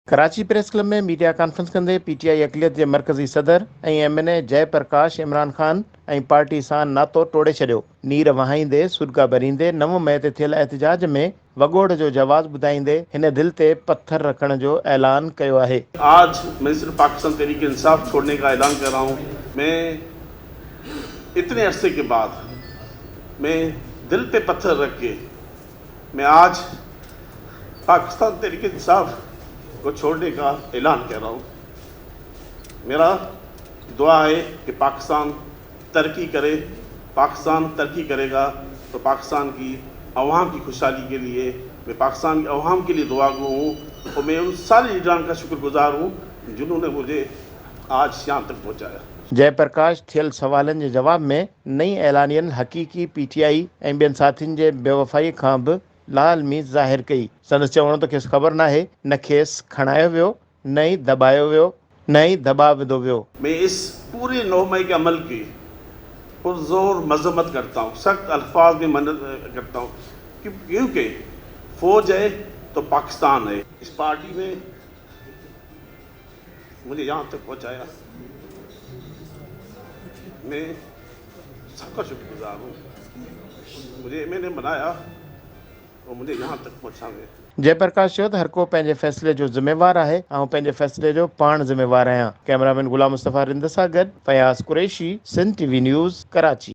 Karachi press club में media conference कंदे PTI अक़लियत के मरकज़ी सदर एमएनए जयप्रकाश इमरान खान पार्टी सां नातो तोड़े छॾियो। नीर वहाईंदे सुरगा भरींदे 9 मई ते थियल एहतजाज में वगोड़ जो जवाब ॿुधाईंदे हिन दिल ते पत्थर रखण जो ऐलान कयो आहे। आज मैं सिर्फ पाकिस्तान तहरीक इंसाफ छोड़ने का ऐलान कर रहा हूँ। मैं इतने अरसे के बाद मैं दिल पे पत्थर रख के मैं आज पाकिस्तान तहरीक इंसाफ को छोड़ने का ऐलान कर रहा हूँ। मेरा दुआ है कि पाकिस्तान तरक्की करे। पाकिस्तान तरक्की करेगा तो पाकिस्तान की अवाम की खुशहाली के लिए मैं पाकिस्तान की अवाम के लिए दुआ गो हूँ और मैं उन सारे लीडरान का शुक्रगुजार हूँ जिन्होंने मुझे आज यहाँ तक पहुँचाया। जयप्रकाश थियल सवालनि जे जवाब में नई ऐलानियन हक़ीक़ी पीटीआई ऐं ॿियनि साथियुनि जे बेवफ़ाई खां बि लालमी ज़ाहिर कई। संदसि चवणो त खेसि ख़बर नाहे न खेसि खणायो वियो, न ई दबायो वियो, न ई दबाव विधो वियो। मैं इस पूरे 9 मई के अमल की पुरजोर मजम्मत करता हूँ, सख्त अल्फाज में मदद करता हूँ क्योंकि फौज है तो पाकिस्तान है। इस पार्टी में मुझे यहाँ तक पहुँचाया, मैं सबका शुक्रगुजार हूँ। मैंने बनाया और मुझे यहाँ तक पहुँचावे। जयप्रकाश चयो त हर को पंहिंजे फ़ैसिले जो ज़िम्मेवार आहे ऐं पंहिंजे फ़ैसिले जो पाण ज़िम्मेवार आहियां। कैमरामैन गुलाम मुस्तफ़ा रिंद सां गॾु फयाज़ कुरैशी, सिंध टीवी न्यूज़, कराची।